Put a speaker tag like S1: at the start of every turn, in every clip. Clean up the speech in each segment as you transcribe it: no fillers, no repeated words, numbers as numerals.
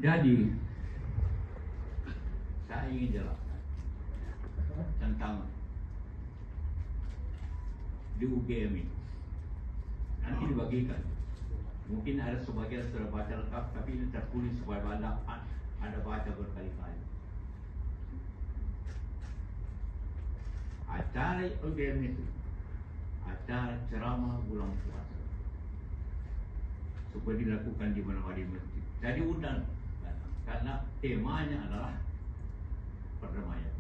S1: Jadi saya ingin jelaskan tentang di UGM ini. Nanti dibagikan. Mungkin ada sebagian sudah baca lengkap, tapi ini tertulis supaya ada baca berkali-kali. Acara UGM itu acara ceramah bulan puasa, supaya dilakukan di mana-mana di masjid. Jadi undang karena temanya adalah perdamaian.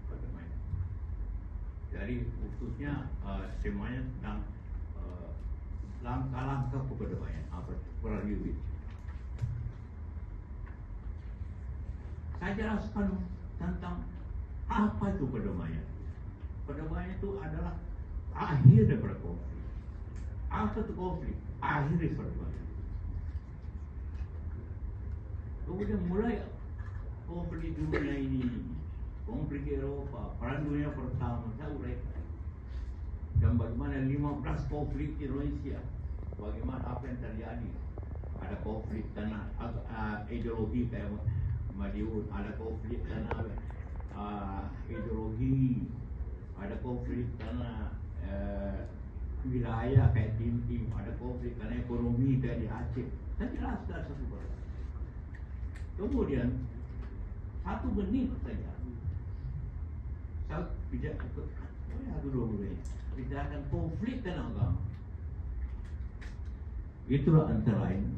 S1: Perdamaian. Jadi khususnya temanya tentang langkah-langkah keperdamaian apa perdamaian. Saya jelaskan tentang apa itu perdamaian. Perdamaian itu adalah akhir daripada konflik. Apa itu konflik? Akhir dari perdamaian. Kemudian mulai konflik dunia ini, konflik Eropa, Perang Dunia Pertama, saya uraikan. Dan bagaimana 15 konflik di Indonesia, bagaimana apa yang terjadi. Ada konflik karena ideologi kayak Madiun, ada konflik karena ideologi, ada konflik karena wilayah kayak Tim, ada konflik karena ekonomi kayak di Aceh. Saya jelaskan satu persatu. Kemudian 1 menit saja saya bicara bicarakan konflik dan agama. Itulah antara lain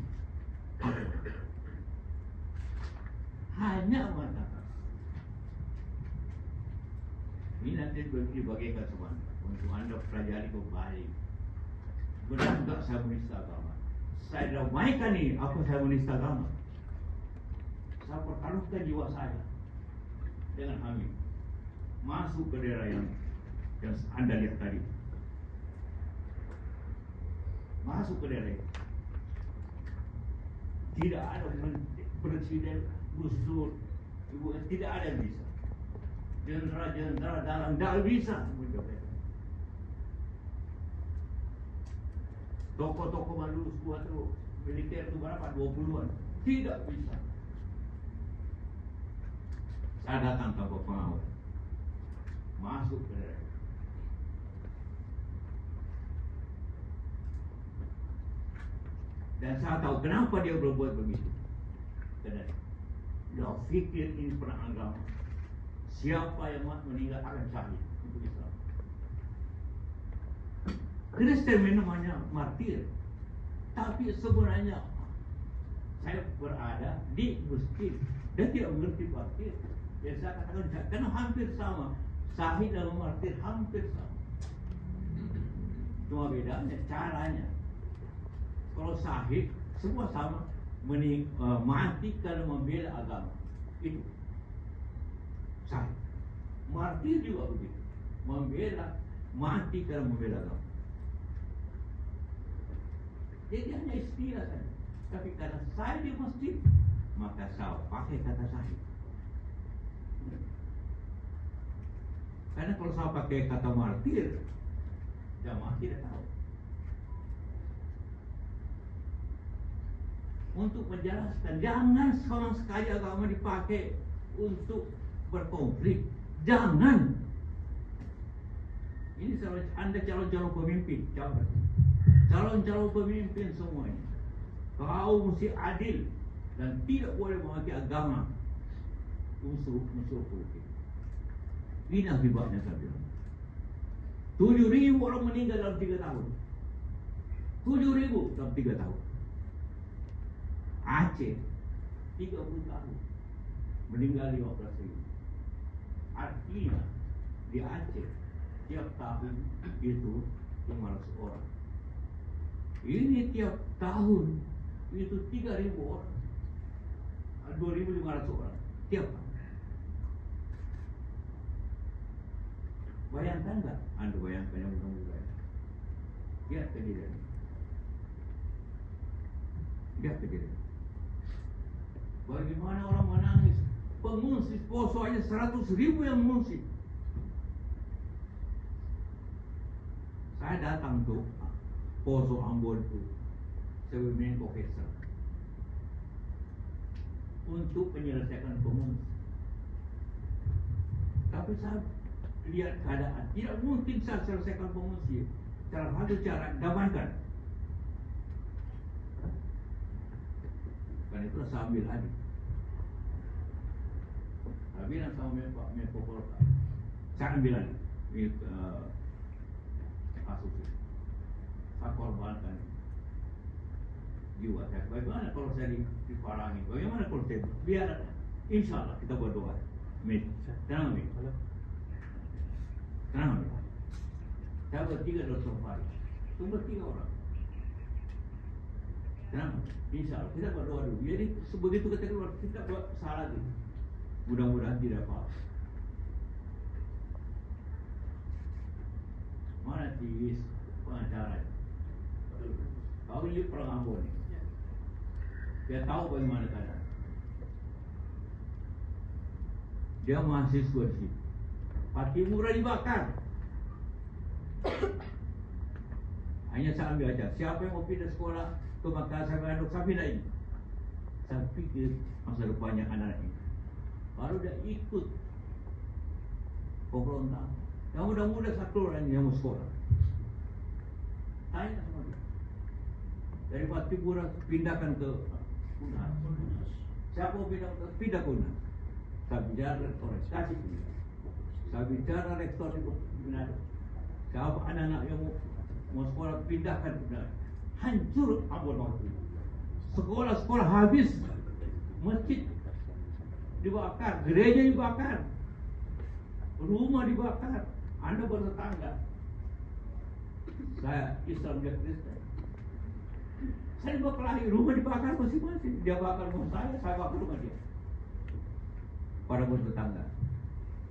S1: hanya mengatakan ini nanti dibagikan semua untuk Anda pelajari kembali. Benar enggak saya menista agama? Saya damaikan ini apa saya menista agama? Saya pertaruhkan jiwa saya dengan Hamid masuk ke daerah yang Anda lihat tadi, masuk ke daerah itu. Tidak ada presiden, gusur, tidak ada yang bisa. Jenderal dalam tidak bisa. Tokoh-tokoh malu suatu militer itu berapa? 20-an. Tidak bisa. Saya datang tanpa pengawal, masuk ke daerah. Dan saya tahu kenapa dia berbuat begitu. Karena dia fikir ini perang agama. Siapa yang meninggal akan syahid untuk Islam. Kristen namanya martir, tapi sebenarnya saya berada di masjid dan tidak mengerti martir. Yang saya katakan karena hampir sama, syahid dan martir hampir sama. Cuma bedanya caranya. Kalau syahid semua sama, mati karena membela agama. Itu syahid. Martir juga begitu, mati karena membela agama. Jadi hanya istilah saja. Tapi karena saya di masjid, maka saya pakai kata syahid. Karena kalau saya pakai kata martir, jamaah tidak tahu. Untuk menjelaskan, jangan sama sekali agama dipakai untuk berkonflik. Jangan. Ini Anda calon-calon pemimpin, calon-calon pemimpin semuanya. Kau mesti adil dan tidak boleh memakai agama unsur politik. Ini akibatnya saya bilang. 7.000 orang meninggal dalam 3 tahun. 7.000 dalam 3 tahun. Aceh 30 tahun meninggal 15.000. Artinya di Aceh tiap tahun itu 500 orang. Ini tiap tahun itu 3.000 orang, 2.500 orang tiap tahun. Bayangkan nggak? Anda bayangkan yang mudah-mudah. Lihat kejadian. Lihat kejadian. Bagaimana orang menangis? Pengungsi Poso aja 100.000 yang mengungsi. Saya datang tuh Poso Ambon tuh sebagai profesor. untuk menyelesaikan pengungsi. Tapi saya lihat keadaan, tidak mungkin saya selesaikan pengungsi. Salah satu cara damaikan. Karena itu saya ambil alih. Saya bilang sama Pak Menko Polka, saya ambil alih kasus itu. Saya korbankan jiwa saya. Bagaimana kalau saya diparangi? Bagaimana kalau saya biar insya Allah kita berdoa. Amin. Tenang, Amin. Tenang, Amin. Saya bertiga Dr. Farid. Itu bertiga orang. Tenang, insya Allah kita berdoa dulu. Jadi begitu kita keluar kita buat salah dulu. Mudah-mudahan tidak apa. Mana tis pengacara? Kau ini orang Ambon. Dia tahu bagaimana keadaan. Dia mahasiswa di sini. Pati murah dibakar. Hanya saya ambil aja. Siapa yang mau pindah sekolah ke Makassar, Bandung, saya pindah ini. Saya pikir masa depannya anak ini. Baru dia ikut pemberontak. Yang muda-muda satu orang yang mau sekolah. Tanya sama dia. Dari Pati murah pindahkan ke Unas. Siapa mau pindah ke Unas? Saya bicara rektor, kasih pindah. Saya bicara rektor itu benar. Siapa anak-anak yang mau sekolah pindahkan benar. Hancur Ambon waktu itu. Sekolah-sekolah habis, masjid dibakar, gereja dibakar, rumah dibakar. Anda bertetangga. Saya Islam, dia Kristen. Saya berkelahi, rumah dibakar masing-masing. Dia bakar rumah saya bakar rumah dia. Para bertetangga.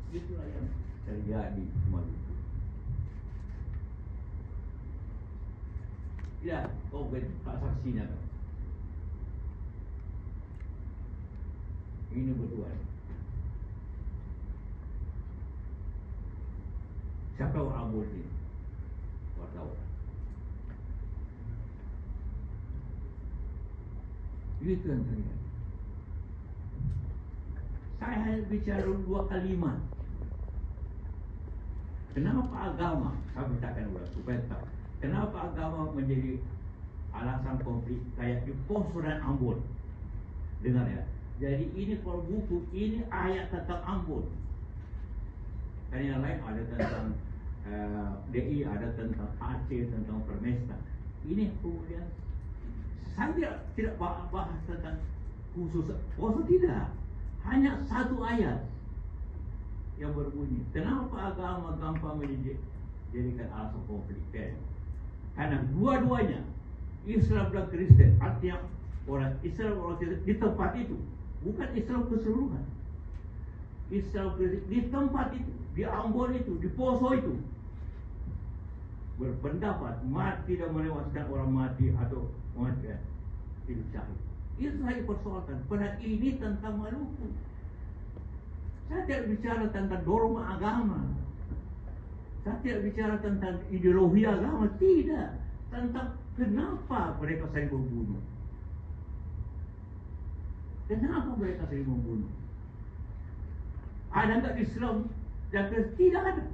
S1: Itulah yang terjadi di Maluku. Ya, Pak saksinya kan. Ini berdua. Siapa orang Ambon ini? Wartawan. Itu yang terjadi. Saya hanya bicara dua kalimat. Kenapa agama? Saya beritakan ulang supaya tahu. Kenapa agama menjadi alasan konflik kayak di Poso dan Ambon? Dengar ya. Jadi ini kalau buku ini ayat tentang Ambon. Kan yang lain ada tentang DI, ada tentang Aceh, tentang Permesta. Ini kemudian saya tidak bahas tentang khusus Poso, tidak. Hanya satu ayat yang berbunyi. Kenapa agama gampang menjadikan alasan konflik? Karena dua-duanya Islam dan Kristen, artinya orang Islam orang Kristen di tempat itu, bukan Islam keseluruhan. Islam Kristen di tempat itu, di Ambon itu, di Poso itu berpendapat mati tidak menewaskan orang mati atau mati tidak syahid. Itu saya persoalkan. Padahal ini tentang Maluku. Saya tidak bicara tentang dogma agama. Saya tidak bicara tentang ideologi agama. Tidak. Tentang kenapa mereka saling membunuh. Kenapa mereka saling membunuh? Ada enggak Islam? Dan tidak ada.